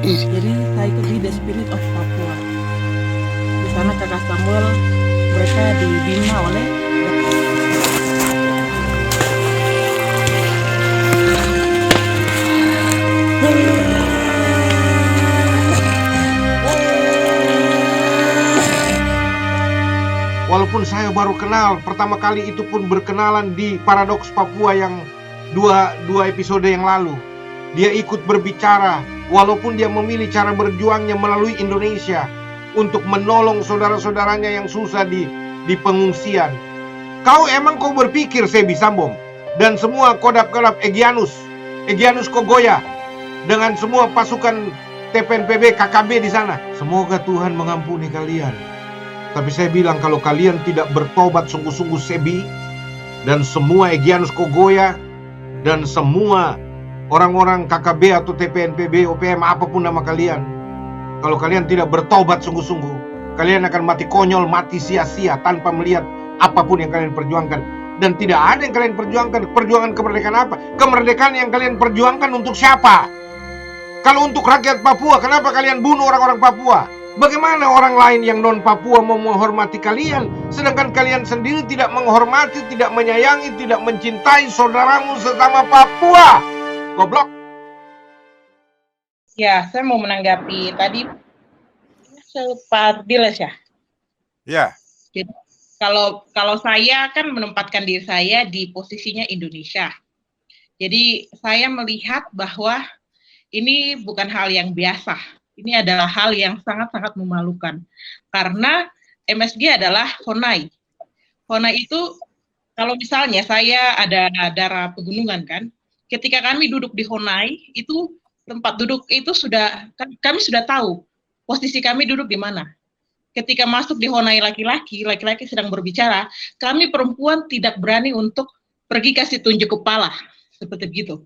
Jadi saya ikuti The Spirit of Papua. Di sana Kakak Samuel mereka dibina oleh Walaupun saya baru kenal, pertama kali itu pun berkenalan di Paradoks Papua yang dua episode yang lalu. Dia ikut berbicara, walaupun dia memilih cara berjuangnya melalui Indonesia untuk menolong saudara-saudaranya yang susah di pengungsian. Kau berpikir Sebi Sambom dan semua kodap-kodap Egyanus Kogoya dengan semua pasukan TPNPB, KKB di sana. Semoga Tuhan mengampuni kalian. Tapi saya bilang kalau kalian tidak bertobat sungguh-sungguh Sebi dan semua Egyanus Kogoya dan semua orang-orang KKB atau TPNPB, OPM, apapun nama kalian, kalau kalian tidak bertobat sungguh-sungguh, kalian akan mati konyol, mati sia-sia tanpa melihat apapun yang kalian perjuangkan. Dan tidak ada yang kalian perjuangkan. Perjuangan kemerdekaan apa? Kemerdekaan yang kalian perjuangkan untuk siapa? Kalau untuk rakyat Papua, kenapa kalian bunuh orang-orang Papua? Bagaimana orang lain yang non-Papua mau menghormati kalian, sedangkan kalian sendiri tidak menghormati, tidak menyayangi, tidak mencintai saudaramu sesama Papua? Goblok. Ya, saya mau menanggapi tadi Pak Diles ya. Ya. Jadi kalau saya kan menempatkan diri saya di posisinya Indonesia. Jadi saya melihat bahwa ini bukan hal yang biasa. Ini adalah hal yang sangat-sangat memalukan. Karena MSG adalah Honai. Honai itu, kalau misalnya saya ada daerah pegunungan kan, ketika kami duduk di Honai, itu tempat duduk itu kami sudah tahu posisi kami duduk di mana. Ketika masuk di Honai laki-laki sedang berbicara, kami perempuan tidak berani untuk pergi kasih tunjuk kepala, seperti begitu.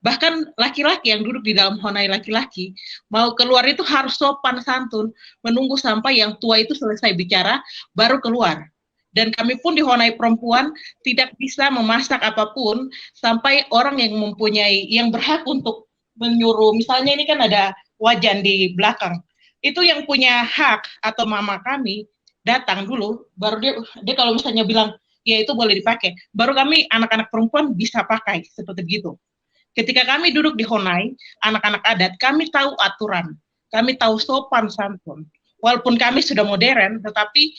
Bahkan laki-laki yang duduk di dalam Honai laki-laki, mau keluar itu harus sopan santun, menunggu sampai yang tua itu selesai bicara, baru keluar. Dan kami pun di Honai perempuan tidak bisa memasak apapun, sampai orang yang berhak untuk menyuruh, misalnya ini kan ada wajan di belakang, itu yang punya hak atau mama kami datang dulu, baru dia kalau misalnya bilang, ya itu boleh dipakai, baru kami anak-anak perempuan bisa pakai, seperti begitu. Ketika kami duduk di Honai, anak-anak adat, kami tahu aturan, kami tahu sopan santun. Walaupun kami sudah modern, tetapi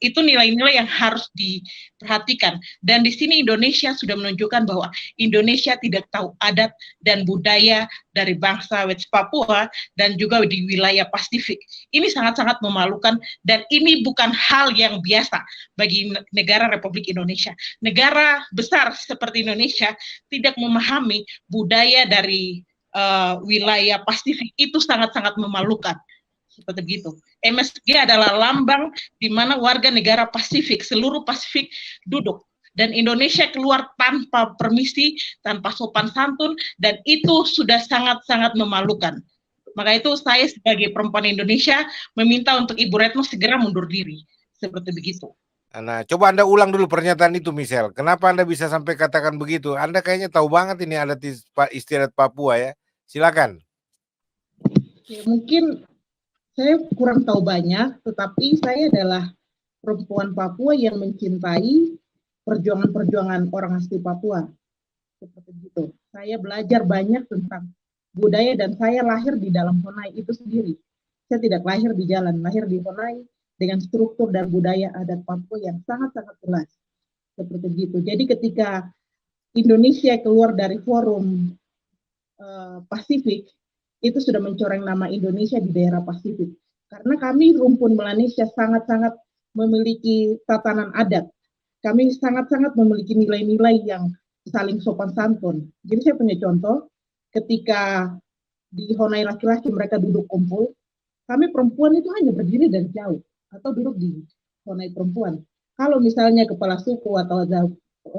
itu nilai-nilai yang harus diperhatikan. Dan di sini Indonesia sudah menunjukkan bahwa Indonesia tidak tahu adat dan budaya dari bangsa West Papua dan juga di wilayah Pasifik. Ini sangat-sangat memalukan dan ini bukan hal yang biasa bagi negara Republik Indonesia. Negara besar seperti Indonesia tidak memahami budaya dari wilayah Pasifik, itu sangat-sangat memalukan. Seperti begitu. MSG adalah lambang di mana warga negara Pasifik, seluruh Pasifik duduk. Dan Indonesia keluar tanpa permisi, tanpa sopan santun, dan itu sudah sangat-sangat memalukan. Maka itu saya sebagai perempuan Indonesia meminta untuk Ibu Retno segera mundur diri. Seperti begitu. Nah, coba Anda ulang dulu pernyataan itu, Michelle. Kenapa Anda bisa sampai katakan begitu? Anda kayaknya tahu banget ini adat istiadat Papua ya. Silakan. Ya, mungkin saya kurang tahu banyak, tetapi saya adalah perempuan Papua yang mencintai perjuangan-perjuangan orang asli Papua. Seperti itu. Saya belajar banyak tentang budaya dan saya lahir di dalam Honai itu sendiri. Saya tidak lahir di jalan, lahir di Honai dengan struktur dan budaya adat Papua yang sangat-sangat jelas. Seperti itu. Jadi ketika Indonesia keluar dari forum Pasifik, itu sudah mencoreng nama Indonesia di daerah Pasifik. Karena kami rumpun Melanesia sangat-sangat memiliki tatanan adat. Kami sangat-sangat memiliki nilai-nilai yang saling sopan santun. Jadi saya punya contoh, ketika di Honai laki-laki mereka duduk kumpul, kami perempuan itu hanya berdiri dari jauh, atau duduk di Honai perempuan. Kalau misalnya kepala suku atau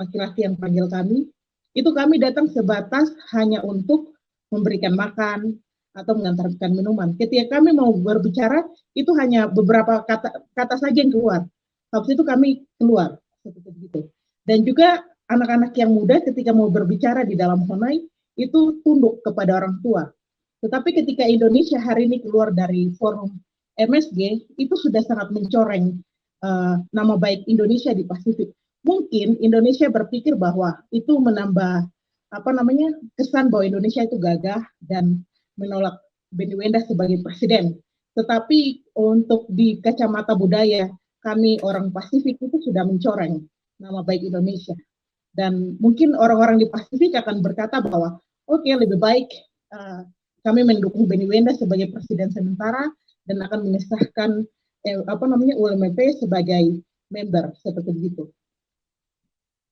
laki-laki yang panggil kami, itu kami datang sebatas hanya untuk memberikan makan, atau mengantarkan minuman. Ketika kami mau berbicara, itu hanya beberapa kata saja yang keluar. Habis itu kami keluar, seperti itu. Dan juga anak-anak yang muda ketika mau berbicara di dalam Honai, itu tunduk kepada orang tua. Tetapi ketika Indonesia hari ini keluar dari forum MSG, itu sudah sangat mencoreng nama baik Indonesia di Pasifik. Mungkin Indonesia berpikir bahwa itu menambah kesan bahwa Indonesia itu gagah dan menolak Benny Wenda sebagai presiden. Tetapi untuk di kacamata budaya, kami orang Pasifik itu sudah mencoreng nama baik Indonesia. Dan mungkin orang-orang di Pasifik akan berkata bahwa oke, lebih baik kami mendukung Benny Wenda sebagai presiden sementara dan akan mengesahkan UMP sebagai member seperti itu.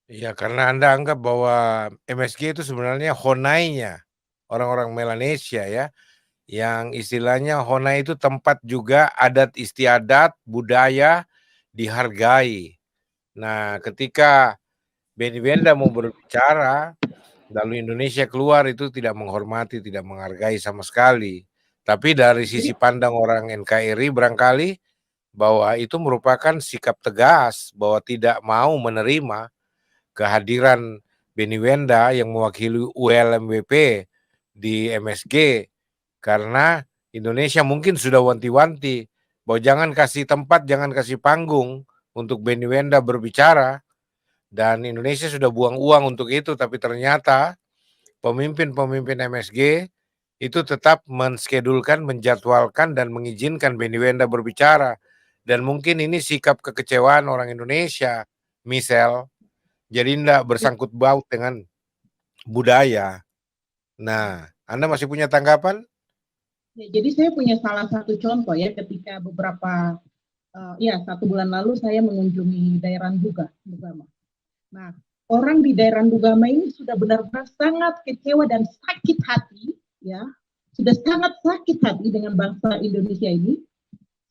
Iya, karena Anda anggap bahwa MSG itu sebenarnya Honai-nya orang-orang Melanesia ya, yang istilahnya Honai itu tempat juga adat istiadat, budaya dihargai. Nah, ketika Benny Wenda mau berbicara, lalu Indonesia keluar itu tidak menghormati, tidak menghargai sama sekali. Tapi dari sisi pandang orang NKRI barangkali bahwa itu merupakan sikap tegas bahwa tidak mau menerima kehadiran Benny Wenda yang mewakili ULMWP di MSG karena Indonesia mungkin sudah wanti-wanti bahwa jangan kasih tempat, jangan kasih panggung untuk Benny Wenda berbicara dan Indonesia sudah buang uang untuk itu, tapi ternyata pemimpin-pemimpin MSG itu tetap menskedulkan, menjadwalkan dan mengizinkan Benny Wenda berbicara dan mungkin ini sikap kekecewaan orang Indonesia, Michelle. Jadi tidak bersangkut baut dengan budaya. Nah, Anda masih punya tanggapan? Ya, jadi saya punya salah satu contoh ya, ketika beberapa 1 bulan lalu saya mengunjungi daerah Dugama. Nah, orang di daerah Dugama ini sudah benar-benar sangat kecewa dan sakit hati, ya, sudah sangat sakit hati dengan bangsa Indonesia ini,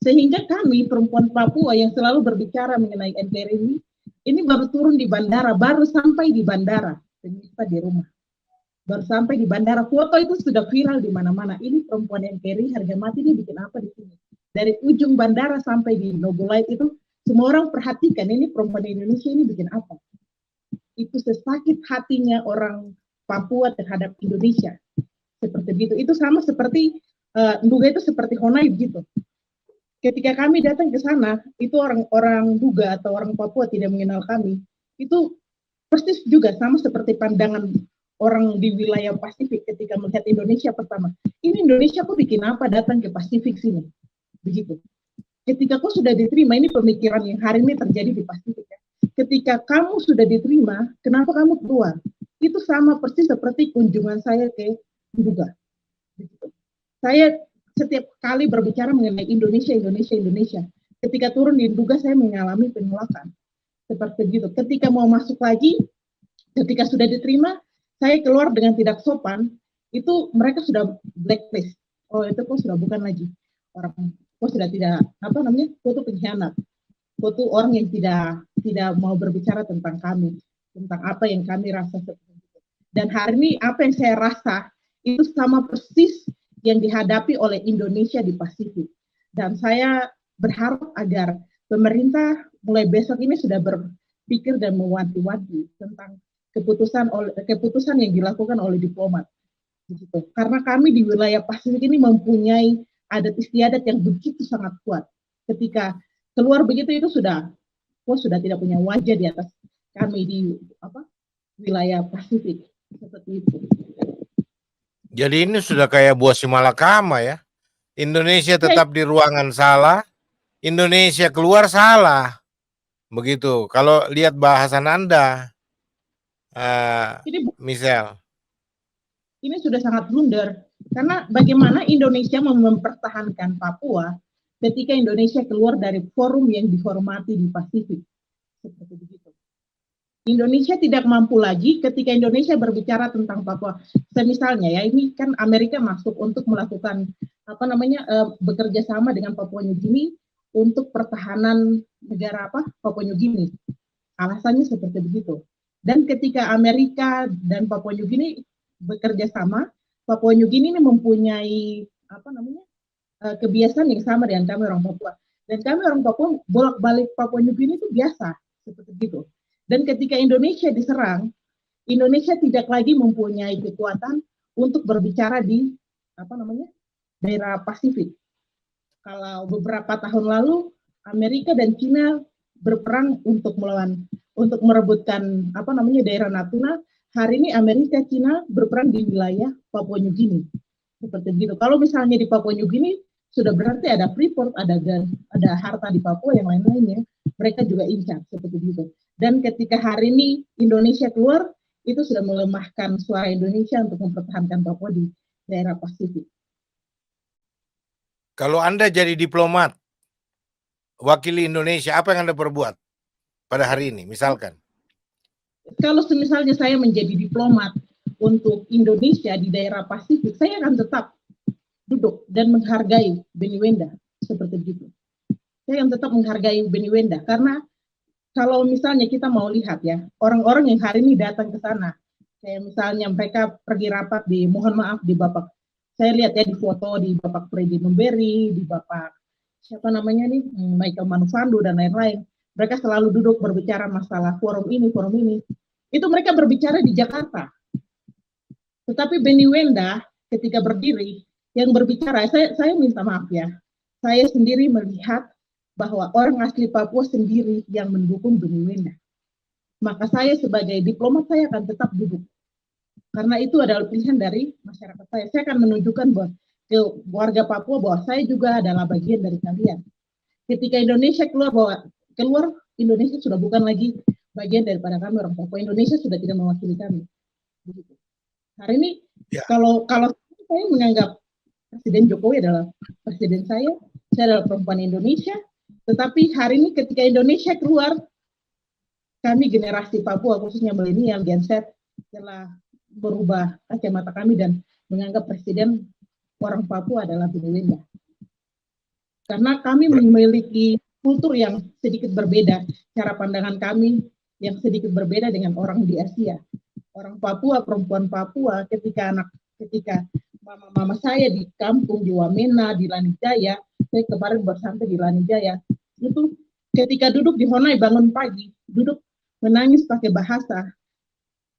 sehingga kami perempuan Papua yang selalu berbicara mengenai NKRI ini baru turun di bandara, baru sampai di bandara, pemirsa di rumah. Baru sampai di bandara, foto itu sudah viral di mana-mana. Ini perempuan NKRI harga mati ini bikin apa di sini? Dari ujung bandara sampai di Nobulite itu, semua orang perhatikan ini perempuan Indonesia ini bikin apa? Itu sesakit hatinya orang Papua terhadap Indonesia. Seperti itu. Itu sama seperti Nduga itu seperti Honai gitu. Ketika kami datang ke sana, itu orang Duga atau orang Papua tidak mengenal kami. Itu persis juga sama seperti pandangan orang di wilayah Pasifik ketika melihat Indonesia pertama. Ini Indonesia kok bikin apa datang ke Pasifik sini? Begitu. Ketika kau sudah diterima, ini pemikiran yang hari ini terjadi di Pasifik. Ya. Ketika kamu sudah diterima, kenapa kamu keluar? Itu sama persis seperti kunjungan saya ke Duga. Begitu. Saya setiap kali berbicara mengenai Indonesia. Ketika turun di Duga, saya mengalami penolakan. Seperti itu. Ketika mau masuk lagi, ketika sudah diterima, saya keluar dengan tidak sopan, itu mereka sudah blacklist. Oh, itu kok sudah bukan lagi orang, kok sudah tidak, kok itu pengkhianat. Kok itu orang yang tidak mau berbicara tentang kami, tentang apa yang kami rasa seperti itu. Dan hari ini, apa yang saya rasa, itu sama persis yang dihadapi oleh Indonesia di Pasifik. Dan saya berharap agar pemerintah mulai besok ini sudah berpikir dan mewanti-wanti tentang keputusan yang dilakukan oleh diplomat. Begitu. Karena kami di wilayah Pasifik ini mempunyai adat istiadat yang begitu sangat kuat. Ketika keluar begitu itu sudah tidak punya wajah di atas kami di wilayah Pasifik. Seperti itu. Jadi ini sudah kayak buah si malakama ya. Indonesia tetap di ruangan salah, Indonesia keluar salah. Begitu. Kalau lihat bahasan Anda, Michelle. Ini sudah sangat blunder. Karena bagaimana Indonesia mempertahankan Papua ketika Indonesia keluar dari forum yang dihormati di Pasifik. Seperti begitu. Indonesia tidak mampu lagi ketika Indonesia berbicara tentang Papua. Misalnya ya, ini kan Amerika masuk untuk melakukan bekerja sama dengan Papua New Guinea untuk pertahanan negara Papua New Guinea. Alasannya seperti begitu. Dan ketika Amerika dan Papua New Guinea bekerja sama, Papua New Guinea ini mempunyai kebiasaan yang sama dengan kami orang Papua. Dan kami orang Papua bolak-balik Papua New Guinea itu biasa seperti itu. Dan ketika Indonesia diserang, Indonesia tidak lagi mempunyai kekuatan untuk berbicara di daerah Pasifik. Kalau beberapa tahun lalu Amerika dan Cina berperang untuk merebutkan daerah Natuna. Hari ini Amerika Cina berperang di wilayah Papua New Guinea. Seperti begitu. Kalau misalnya di Papua New Guinea sudah berarti ada Freeport, ada harta di Papua yang lain-lainnya. Mereka juga incar seperti itu. Dan ketika hari ini Indonesia keluar, itu sudah melemahkan suara Indonesia untuk mempertahankan Papua di daerah Pasifik. Kalau Anda jadi diplomat, wakili Indonesia, apa yang Anda perbuat pada hari ini, misalkan? Kalau misalnya saya menjadi diplomat untuk Indonesia di daerah Pasifik, saya akan tetap duduk dan menghargai Benny Wenda, seperti itu. Saya akan tetap menghargai Benny Wenda, karena kalau misalnya kita mau lihat ya, orang-orang yang hari ini datang ke sana, kayak misalnya mereka pergi rapat di, mohon maaf, di Bapak, saya lihat ya di foto di Bapak Freddy Numberi, di Bapak siapa namanya nih, Michael Manufando dan lain-lain. Mereka selalu duduk berbicara masalah forum ini. Itu mereka berbicara di Jakarta. Tetapi Benny Wenda ketika berdiri, yang berbicara, saya minta maaf ya, saya sendiri melihat bahwa orang asli Papua sendiri yang mendukung Benny Wenda. Maka saya sebagai diplomat, saya akan tetap duduk. Karena itu adalah pilihan dari masyarakat saya. Saya akan menunjukkan bahwa ke warga Papua bahwa saya juga adalah bagian dari kalian. Ketika Indonesia keluar, Indonesia sudah bukan lagi bagian daripada kami orang Papua. Indonesia sudah tidak mewakili kami. Begitu. Hari ini kalau saya menganggap Presiden Jokowi adalah presiden saya adalah perempuan Indonesia. Tetapi hari ini ketika Indonesia keluar, kami generasi Papua khususnya milenial Gen Z telah berubah kacamata kami dan menganggap presiden orang Papua adalah Benny Wenda. Karena kami memiliki kultur yang sedikit berbeda, cara pandangan kami yang sedikit berbeda dengan orang di Asia. Orang Papua, perempuan Papua, ketika mama saya di kampung di Wamena, di Lanijaya, saya kemarin bersantai di Lanijaya, itu ketika duduk di Honai bangun pagi, duduk menangis pakai bahasa,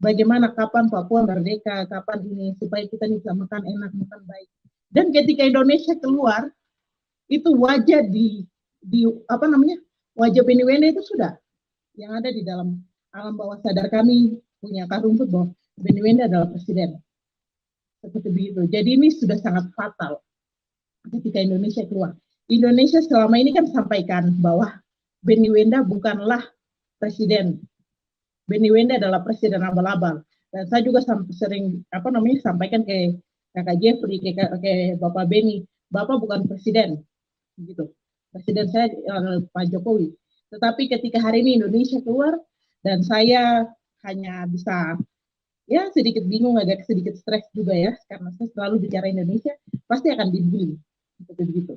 bagaimana kapan Papua merdeka, kapan ini, supaya kita bisa makan enak, makan baik. Dan ketika Indonesia keluar, itu wajah wajah Benny Wenda itu sudah yang ada di dalam alam bawah sadar kami punya akar rumput bahwa Benny Wenda adalah presiden. Seperti begitu. Jadi ini sudah sangat fatal ketika Indonesia keluar. Indonesia selama ini kan sampaikan bahwa Benny Wenda bukanlah presiden. Benny Wenda adalah presiden abal-abal. Dan saya juga sering sampaikan ke Kakak Jeffrey, ke Bapak Benny, Bapak bukan presiden. Gitu. Presiden saya Pak Jokowi. Tetapi ketika hari ini Indonesia keluar dan saya hanya bisa sedikit bingung, agak sedikit stres juga ya, karena saya selalu bicara Indonesia, pasti akan dibully. Seperti begitu.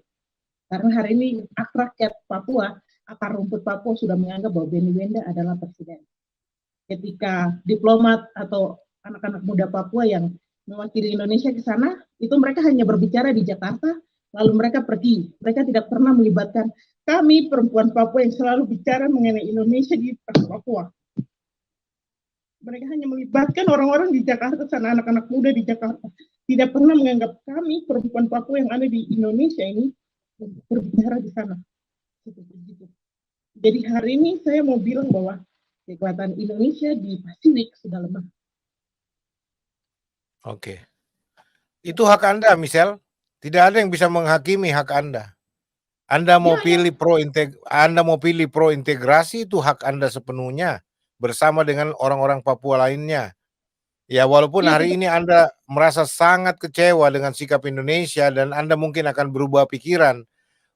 Karena hari ini rakyat Papua, akar rumput Papua sudah menganggap bahwa Benny Wenda adalah presiden. Ketika diplomat atau anak-anak muda Papua yang mewakili Indonesia ke sana, itu mereka hanya berbicara di Jakarta, lalu mereka pergi. Mereka tidak pernah melibatkan kami perempuan Papua yang selalu bicara mengenai Indonesia di Papua. Mereka hanya melibatkan orang-orang di Jakarta sana, anak-anak muda di Jakarta. Tidak pernah menganggap kami perempuan Papua yang ada di Indonesia ini berbicara di sana. Jadi hari ini saya mau bilang bahwa kekuatan Indonesia di Pasifik sudah lemah. Oke. Itu hak Anda, Michelle. Tidak ada yang bisa menghakimi hak Anda. Anda mau pilih pro integrasi, itu hak Anda sepenuhnya bersama dengan orang-orang Papua lainnya. Ya, walaupun hari ini Anda merasa sangat kecewa dengan sikap Indonesia dan Anda mungkin akan berubah pikiran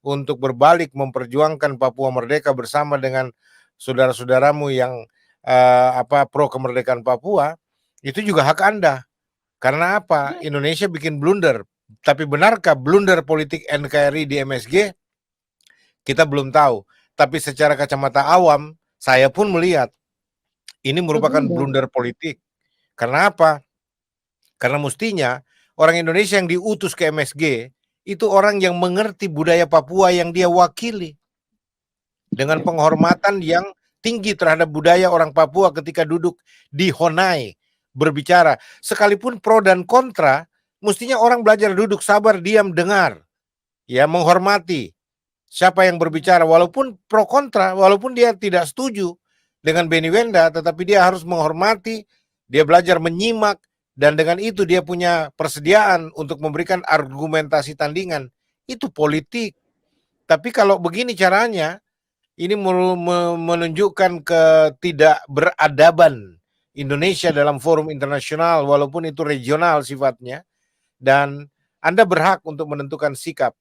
untuk berbalik memperjuangkan Papua merdeka bersama dengan saudara-saudaramu yang pro kemerdekaan Papua, itu juga hak Anda. Karena apa? Indonesia bikin blunder. Tapi benarkah blunder politik NKRI di MSG? Kita belum tahu. Tapi secara kacamata awam, saya pun melihat ini merupakan blunder politik. Karena apa? Karena mestinya orang Indonesia yang diutus ke MSG itu orang yang mengerti budaya Papua yang dia wakili. Dengan penghormatan yang tinggi terhadap budaya orang Papua ketika duduk di Honai berbicara. Sekalipun pro dan kontra, Mestinya orang belajar duduk, sabar, diam, dengar, ya, menghormati siapa yang berbicara, walaupun pro kontra, walaupun dia tidak setuju dengan Benny Wenda, tetapi dia harus menghormati, dia belajar menyimak, dan dengan itu dia punya persediaan untuk memberikan argumentasi tandingan. Itu politik. Tapi kalau begini caranya, ini menunjukkan ketidakberadaban Indonesia dalam forum internasional, walaupun itu regional sifatnya, dan Anda berhak untuk menentukan sikap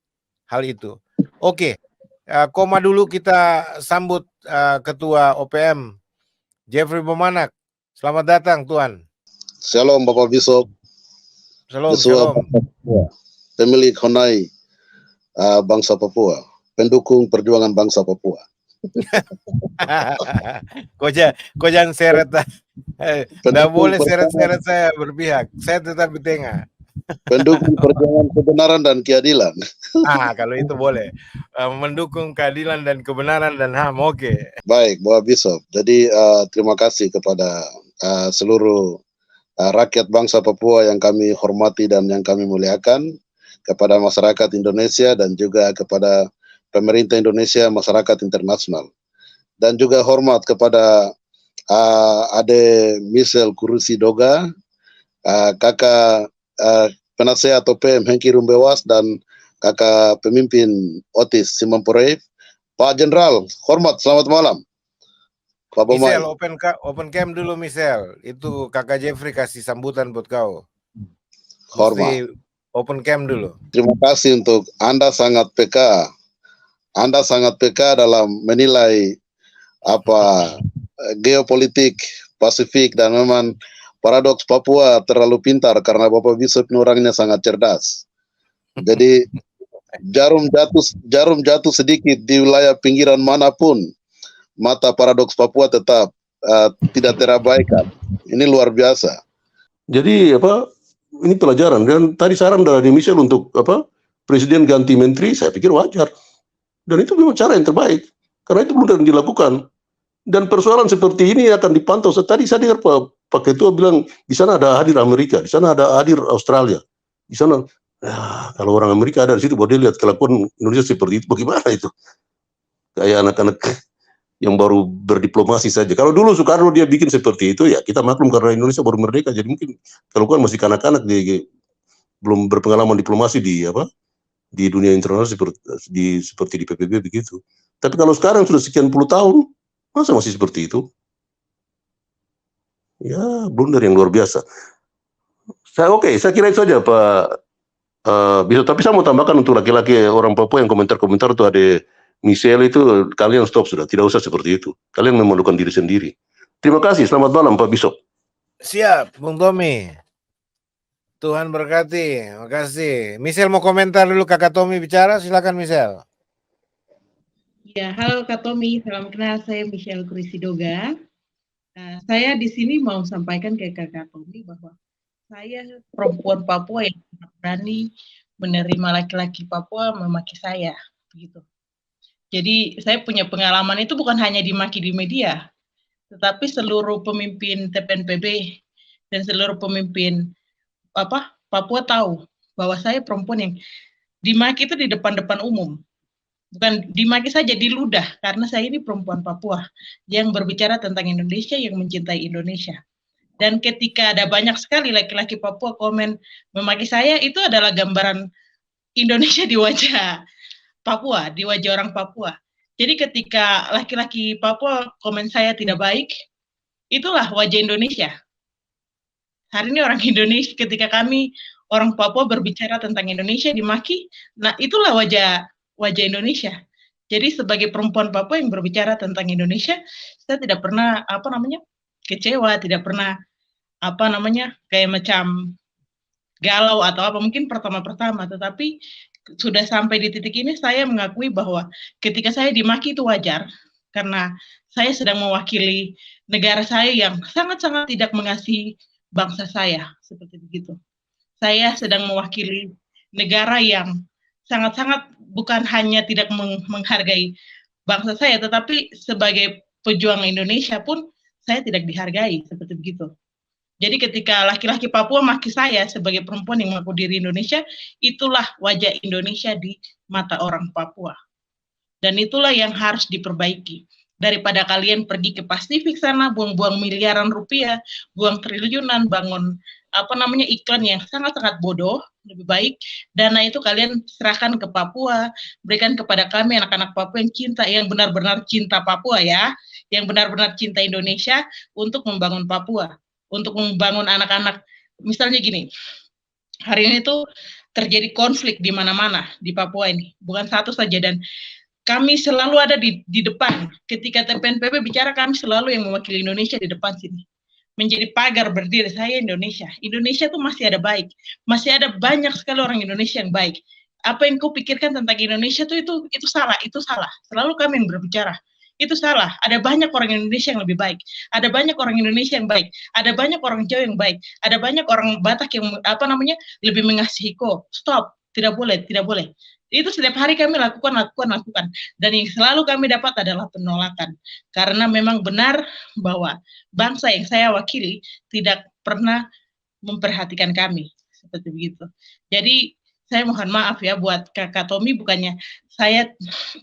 hal itu. Oke, koma dulu kita sambut Ketua OPM, Jeffrey Bomanak. Selamat datang, Tuan. Shalom, Bapak Bishop. Shalom, shalom. Pemilik Honai bangsa Papua, pendukung perjuangan bangsa Papua. Kau jangan seret, tidak boleh seret-seret saya berpihak. Saya tetap di tengah. Pendukung perjuangan kebenaran dan keadilan. Kalau itu boleh. Mendukung keadilan dan kebenaran dan HAM, oke. Baik, Bapak Bishop. Jadi terima kasih kepada seluruh rakyat bangsa Papua yang kami hormati dan yang kami muliakan, kepada masyarakat Indonesia dan juga kepada pemerintah Indonesia, masyarakat internasional, dan juga hormat kepada Ade Michelle Kurusi Doga, kakak penasehat OPM Hengki Rumbewas, dan kakak pemimpin Otis Simamporeif. Pak Jenderal, hormat, selamat malam. Pak Bomai. Michelle, open cam dulu, Michelle. Itu kakak Jeffrey kasih sambutan buat kau. Hormat. Open cam dulu. Terima kasih untuk Anda sangat peka. Anda sangat peka dalam menilai geopolitik Pasifik, dan memang paradoks Papua terlalu pintar karena Bapak Bishop ini orangnya sangat cerdas. Jadi jarum jatuh sedikit di wilayah pinggiran manapun, mata paradoks Papua tetap tidak terabaikan. Ini luar biasa. Jadi ini pelajaran, dan tadi saran dari Michelle untuk presiden ganti menteri, saya pikir wajar. Dan itu memang cara yang terbaik, karena itu belum dilakukan. Dan persoalan seperti ini akan dipantau. Tadi saya dengar Pak Ketua bilang, di sana ada hadir Amerika, di sana ada hadir Australia. Di sana, kalau orang Amerika ada di situ, boleh lihat kelakuan Indonesia seperti itu, bagaimana itu? Kayak anak-anak yang baru berdiplomasi saja. Kalau dulu Soekarno dia bikin seperti itu, ya kita maklum karena Indonesia baru merdeka, jadi mungkin kalau kan masih kanak-kanak, belum berpengalaman diplomasi di dunia internasional seperti di PBB begitu. Tapi kalau sekarang sudah sekian puluh tahun, masa masih seperti itu? Ya, blunder yang luar biasa. Saya kira itu saja Pak Bisa. Tapi saya mau tambahkan untuk laki-laki orang Papua yang komentar-komentar itu ada Michelle itu, kalian stop sudah, tidak usah seperti itu. Kalian memalukan diri sendiri. Terima kasih, selamat malam Pak Bishop. Siap, Bung Tommy. Tuhan berkati, makasih. Michelle mau komentar dulu, Kakak Tommy bicara, silakan Michelle. Ya, halo Kak Tommy, salam kenal, saya Michelle Kurusi Doga. Saya di sini mau sampaikan ke Kakak Tommy bahwa saya perempuan Papua yang berani menerima laki-laki Papua memaki saya, begitu. Jadi saya punya pengalaman itu bukan hanya dimaki di media, tetapi seluruh pemimpin TPNPB dan seluruh pemimpin Papua tahu bahwa saya perempuan yang dimaki itu di depan-depan umum. Bukan dimaki saja, diludah, karena saya ini perempuan Papua yang berbicara tentang Indonesia, yang mencintai Indonesia. Dan ketika ada banyak sekali laki-laki Papua komen memaki saya, itu adalah gambaran Indonesia di wajah Papua, di wajah orang Papua. Jadi ketika laki-laki Papua komen saya tidak baik, itulah wajah Indonesia. Hari ini orang Indonesia, ketika kami orang Papua berbicara tentang Indonesia dimaki, nah itulah wajah Indonesia. Jadi sebagai perempuan Papua yang berbicara tentang Indonesia, saya tidak pernah kecewa, tidak pernah kayak macam galau atau apa, mungkin pertama-pertama, tetapi sudah sampai di titik ini saya mengakui bahwa ketika saya dimaki itu wajar, karena saya sedang mewakili negara saya yang sangat-sangat tidak mengasihi bangsa saya, seperti begitu. Saya sedang mewakili negara yang sangat-sangat bukan hanya tidak menghargai bangsa saya, tetapi sebagai pejuang Indonesia pun saya tidak dihargai, seperti begitu. Jadi ketika laki-laki Papua maki saya sebagai perempuan yang mengaku diri Indonesia, itulah wajah Indonesia di mata orang Papua. Dan itulah yang harus diperbaiki. Daripada kalian pergi ke Pasifik sana, buang-buang miliaran rupiah, buang triliunan, bangun iklan yang sangat-sangat bodoh, lebih baik dana itu kalian serahkan ke Papua, berikan kepada kami anak-anak Papua yang cinta, yang benar-benar cinta Papua ya, yang benar-benar cinta Indonesia untuk membangun Papua, untuk membangun anak-anak. Misalnya gini, hari ini tuh terjadi konflik di mana-mana di Papua ini, bukan satu saja, dan kami selalu ada di depan. Ketika TPNPB bicara, kami selalu yang mewakili Indonesia di depan sini. Menjadi pagar berdiri, saya Indonesia. Indonesia tuh masih ada baik. Masih ada banyak sekali orang Indonesia yang baik. Apa yang kau pikirkan tentang Indonesia tuh itu salah, itu salah. Selalu kami yang berbicara. Itu salah. Ada banyak orang Indonesia yang lebih baik. Ada banyak orang Indonesia yang baik. Ada banyak orang Jawa yang baik. Ada banyak orang Batak yang lebih mengasihi kau. Stop. Tidak boleh, tidak boleh. Itu setiap hari kami lakukan. Dan yang selalu kami dapat adalah penolakan. Karena memang benar bahwa bangsa yang saya wakili tidak pernah memperhatikan kami. Seperti begitu. Jadi saya mohon maaf ya buat Kakak Tommy, bukannya saya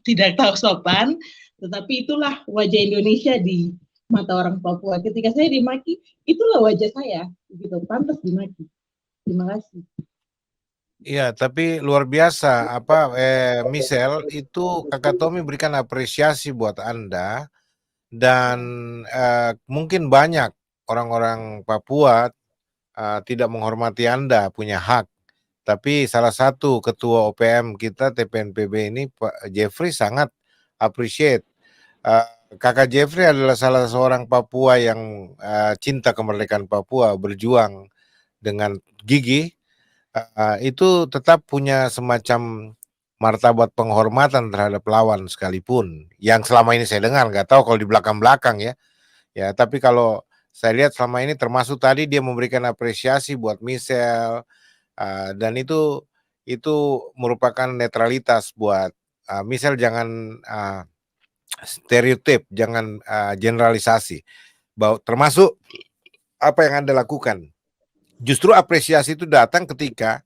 tidak tahu sopan, tetapi itulah wajah Indonesia di mata orang Papua. Ketika saya dimaki, itulah wajah saya. Gitu, pantas dimaki. Terima kasih. Iya, tapi luar biasa Michelle, itu Kakak Tommy berikan apresiasi buat Anda, dan mungkin banyak orang-orang Papua tidak menghormati Anda, punya hak. Tapi salah satu ketua OPM kita TPNPB ini Pak Jeffrey sangat appreciate. Kakak Jeffrey adalah salah seorang Papua yang cinta kemerdekaan Papua, berjuang dengan gigih. Itu tetap punya semacam martabat penghormatan terhadap lawan sekalipun. Yang selama ini saya dengar, nggak tahu kalau di belakang-belakang ya. Ya, tapi kalau saya lihat selama ini termasuk tadi dia memberikan apresiasi buat Michelle, dan itu merupakan netralitas buat Michelle. Jangan stereotip, jangan generalisasi. Termasuk apa yang Anda lakukan. Justru apresiasi itu datang ketika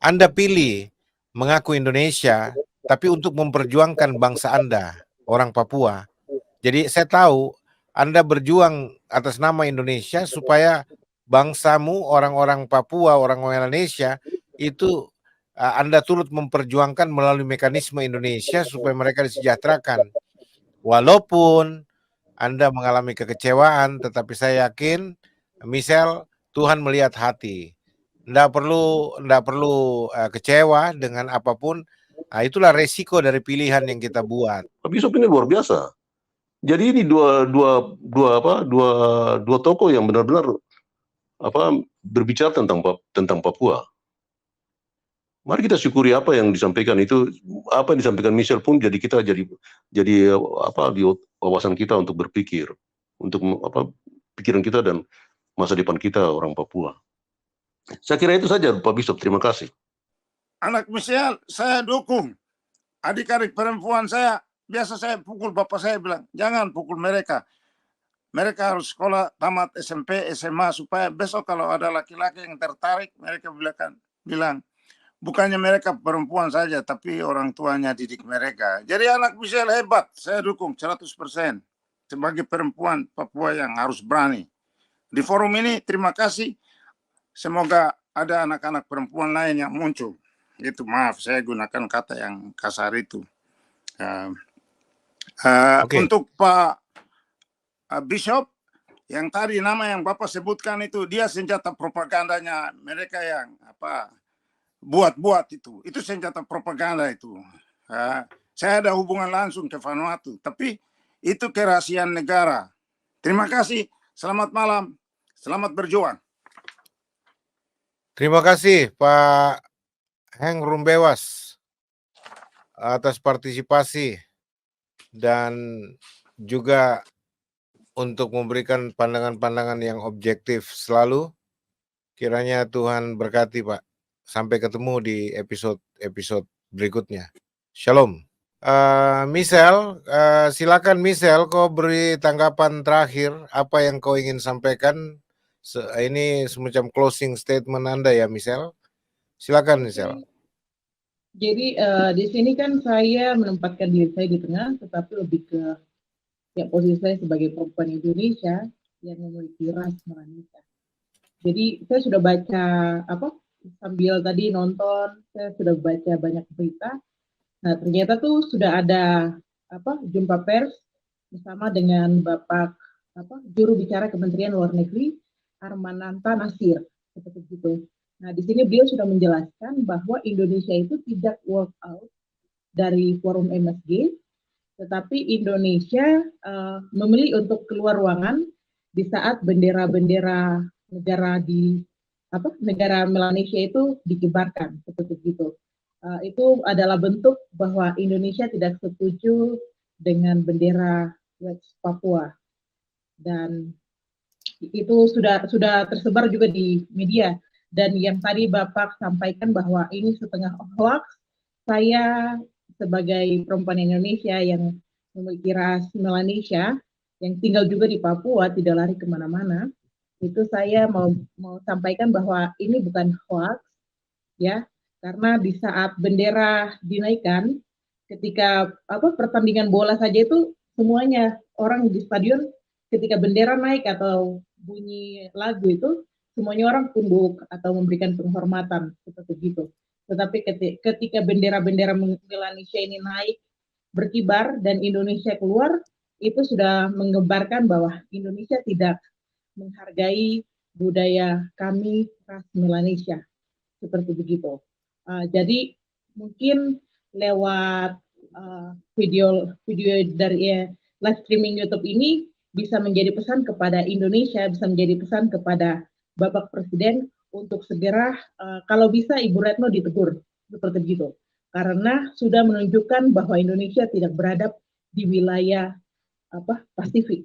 Anda pilih mengaku Indonesia, tapi untuk memperjuangkan bangsa Anda, orang Papua. Jadi saya tahu Anda berjuang atas nama Indonesia supaya bangsamu, orang-orang Papua, orang Melanesia, itu Anda turut memperjuangkan melalui mekanisme Indonesia supaya mereka disejahterakan. Walaupun Anda mengalami kekecewaan, tetapi saya yakin, Michelle, Tuhan melihat hati. Nggak perlu kecewa dengan apapun. Itulah resiko dari pilihan yang kita buat. Pak Bishop ini luar biasa. Jadi ini dua tokoh yang benar-benar berbicara tentang Papua. Mari kita syukuri apa yang disampaikan itu, apa yang disampaikan Michelle pun jadi kita jadi di wawasan kita untuk berpikir, untuk pikiran kita dan masa depan kita orang Papua. Saya kira itu saja Pak Bishop, terima kasih. Anak Michelle saya dukung. Adik-adik perempuan saya, biasa saya pukul, bapak saya bilang, jangan pukul mereka. Mereka harus sekolah tamat SMP, SMA, supaya besok kalau ada laki-laki yang tertarik, mereka bilang, bukannya mereka perempuan saja, tapi orang tuanya didik mereka. Jadi anak Michelle hebat, saya dukung 100%. Sebagai perempuan Papua yang harus berani. Di forum ini terima kasih. Semoga ada anak-anak perempuan lain yang muncul. Itu maaf saya gunakan kata yang kasar itu. Untuk Pak Bishop, yang tadi nama yang Bapak sebutkan itu, dia senjata propagandanya mereka yang buat-buat itu senjata propaganda itu. Saya ada hubungan langsung ke Vanuatu, tapi itu kerahasiaan negara. Terima kasih. Selamat malam, selamat berjuang. Terima kasih Pak Heng Rumbewas atas partisipasi dan juga untuk memberikan pandangan-pandangan yang objektif selalu. Kiranya Tuhan berkati Pak. Sampai ketemu di episode berikutnya. Shalom. Michelle, silakan Michelle, kau beri tanggapan terakhir apa yang kau ingin sampaikan Ini semacam closing statement Anda ya, Michelle. Silakan, Michelle. Jadi di sini kan saya menempatkan diri saya di tengah, tetapi lebih ke ya posisi saya sebagai perempuan Indonesia yang memiliki ras Melanesia. Jadi saya sudah baca sambil tadi nonton, saya sudah baca banyak berita. Nah ternyata tuh sudah ada jumpa pers bersama dengan Bapak juru bicara Kementerian Luar Negeri Armananta Nasir seperti itu. Nah di sini beliau sudah menjelaskan bahwa Indonesia itu tidak work out dari forum MSG, tetapi Indonesia memilih untuk keluar ruangan di saat bendera-bendera negara negara Melanesia itu dikibarkan seperti itu. Itu adalah bentuk bahwa Indonesia tidak setuju dengan bendera West Papua, dan itu sudah tersebar juga di media. Dan yang tadi Bapak sampaikan bahwa ini setengah hoax, saya sebagai perempuan Indonesia yang memiliki ras Melanesia yang tinggal juga di Papua, tidak lari kemana-mana, itu saya mau sampaikan bahwa ini bukan hoax, ya, karena di saat bendera dinaikkan, ketika pertandingan bola saja itu semuanya orang di stadion ketika bendera naik atau bunyi lagu itu semuanya orang tunduk atau memberikan penghormatan seperti itu. Tetapi ketika bendera-bendera Melanesia ini naik berkibar dan Indonesia keluar, itu sudah menggambarkan bahwa Indonesia tidak menghargai budaya kami ras Melanesia seperti begitu. Jadi mungkin lewat video dari live streaming YouTube ini bisa menjadi pesan kepada Indonesia, bisa menjadi pesan kepada Bapak Presiden untuk segera kalau bisa Ibu Retno ditegur seperti begitu, karena sudah menunjukkan bahwa Indonesia tidak berada di wilayah Pasifik.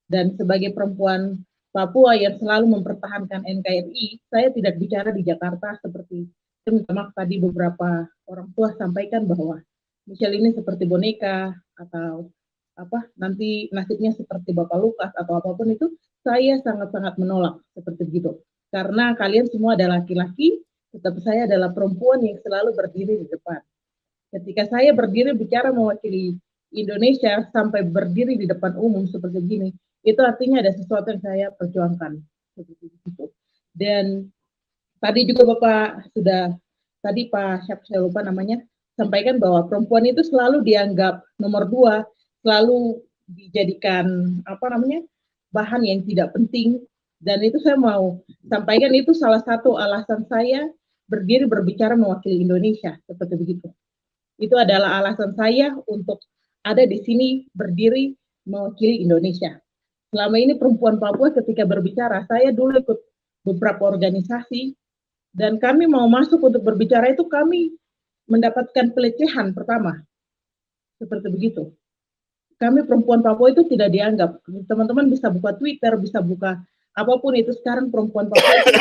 Dan sebagai perempuan Papua yang selalu mempertahankan NKRI, saya tidak bicara di Jakarta seperti minta maaf tadi beberapa orang tua sampaikan bahwa Michelle ini seperti boneka atau nanti nasibnya seperti Bapak Lukas atau apapun itu. Saya sangat-sangat menolak seperti begitu. Karena kalian semua adalah laki-laki, tetapi saya adalah perempuan yang selalu berdiri di depan. Ketika saya berdiri bicara mewakili Indonesia sampai berdiri di depan umum seperti gini, itu artinya ada sesuatu yang saya perjuangkan seperti itu. Dan tadi juga Bapak tadi Pak siapa saya lupa namanya, sampaikan bahwa perempuan itu selalu dianggap nomor 2, selalu dijadikan bahan yang tidak penting, dan itu saya mau sampaikan itu salah satu alasan saya berdiri berbicara mewakili Indonesia seperti begitu. Itu adalah alasan saya untuk ada di sini berdiri mewakili Indonesia. Selama ini perempuan Papua ketika berbicara, saya dulu ikut beberapa organisasi dan kami mau masuk untuk berbicara itu kami mendapatkan pelecehan pertama seperti begitu. Kami perempuan Papua itu tidak dianggap. Teman-teman bisa buka Twitter, bisa buka apapun itu, sekarang perempuan Papua itu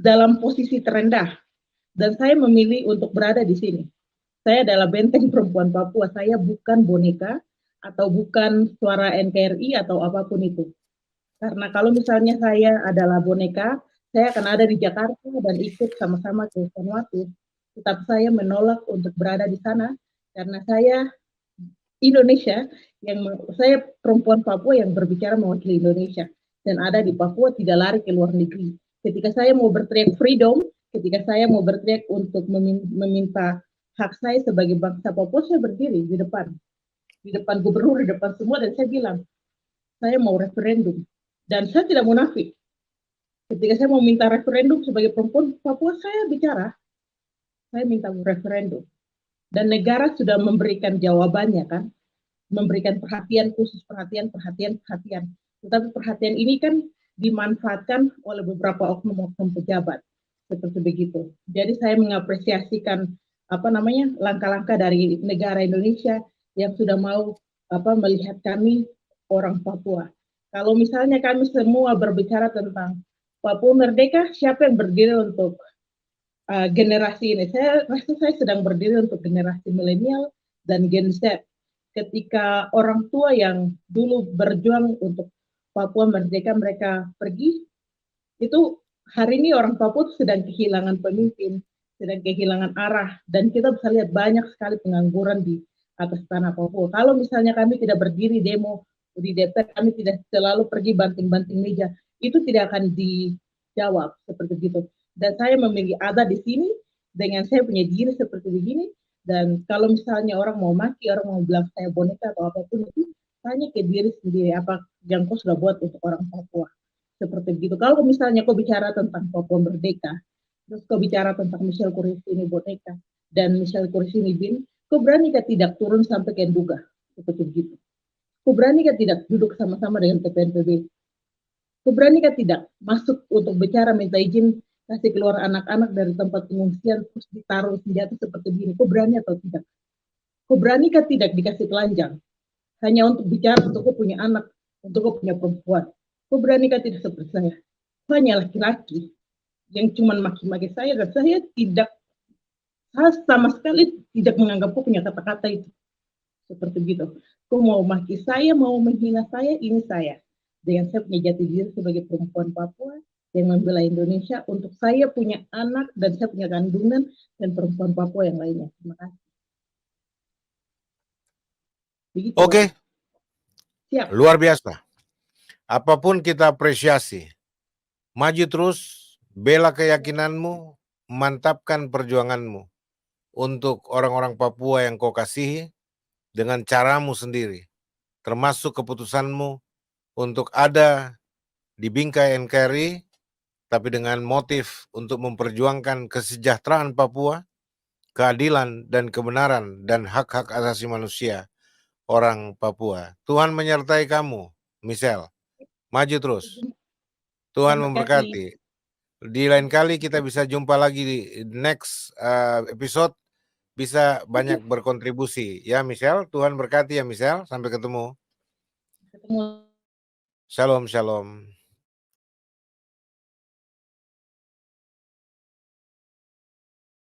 dalam posisi terendah. Dan saya memilih untuk berada di sini. Saya adalah benteng perempuan Papua. Saya bukan boneka atau bukan suara NKRI atau apapun itu. Karena kalau misalnya saya adalah boneka, saya akan ada di Jakarta dan ikut sama-sama ke Vanuatu. Tetapi saya menolak untuk berada di sana karena saya Indonesia, saya perempuan Papua yang berbicara mewakili Indonesia dan ada di Papua, tidak lari ke luar negeri. Ketika saya mau berteriak freedom, ketika saya mau berteriak untuk meminta hak saya sebagai bangsa Papua, saya berdiri di depan gubernur, di depan semua, dan saya bilang, saya mau referendum. Dan saya tidak munafik. Ketika saya mau minta referendum sebagai perempuan Papua, saya bicara, saya minta referendum. Dan negara sudah memberikan jawabannya kan, memberikan perhatian khusus, perhatian. Tetapi perhatian ini kan dimanfaatkan oleh beberapa oknum-oknum pejabat seperti begitu. Jadi saya mengapresiasikan langkah-langkah dari negara Indonesia yang sudah mau melihat kami orang Papua. Kalau misalnya kami semua berbicara tentang Papua merdeka, siapa yang berdiri untuk generasi ini? Saya rasa saya sedang berdiri untuk generasi milenial dan Gen Z. Ketika orang tua yang dulu berjuang untuk Papua merdeka mereka pergi, itu hari ini orang Papua sedang kehilangan pemimpin, sedang kehilangan arah, dan kita bisa lihat banyak sekali pengangguran di atas tanah Papua. Kalau misalnya kami tidak berdiri demo di DPR, kami tidak selalu pergi banting-banting meja, itu tidak akan dijawab seperti itu. Dan saya memilih ada di sini dengan saya punya diri seperti begini. Dan kalau misalnya orang mau maki, orang mau bilang saya boneka atau apapun itu, tanya ke diri sendiri apa yang kau sudah buat untuk orang Papua. Seperti begitu. Kalau misalnya kau bicara tentang Papua merdeka, terus kau bicara tentang Michelle Kurisini boneka dan Michelle Kurisini bin, kau berani tidak turun sampai ke Nduga seperti begitu? Kau berani tidak duduk sama-sama dengan TPNPB? Kau berani tidak masuk untuk bicara minta izin kasih keluar anak-anak dari tempat pengungsian terus ditaruh senjata seperti ini? Kau berani atau tidak? Kau berani tidak dikasih telanjang hanya untuk bicara untuk kau punya anak, untuk kau punya perempuan? Kau berani tidak seperti saya? Hanya laki-laki yang cuma maki-maki saya, dan saya sama sekali tidak menganggap kau punya kata-kata itu. Seperti gitu. Kau mau maki saya, mau menghina saya, ini saya. Dengan saya punya jati diri sebagai perempuan Papua yang membela Indonesia untuk saya punya anak dan saya punya kandungan dan perempuan Papua yang lainnya. Terima kasih. Begitu, Oke, siap. luar biasa. Apapun kita apresiasi. Maju terus, bela keyakinanmu, mantapkan perjuanganmu untuk orang-orang Papua yang kau kasihi dengan caramu sendiri, termasuk keputusanmu untuk ada di bingkai NKRI, tapi dengan motif untuk memperjuangkan kesejahteraan Papua, keadilan dan kebenaran dan hak-hak asasi manusia orang Papua. Tuhan menyertai kamu, Michelle. Maju terus. Tuhan memberkati. Di lain kali kita bisa jumpa lagi di next episode. Bisa banyak berkontribusi. Ya, Michelle. Tuhan berkati ya, Michelle. Sampai ketemu. Ketemu. Shalom, shalom.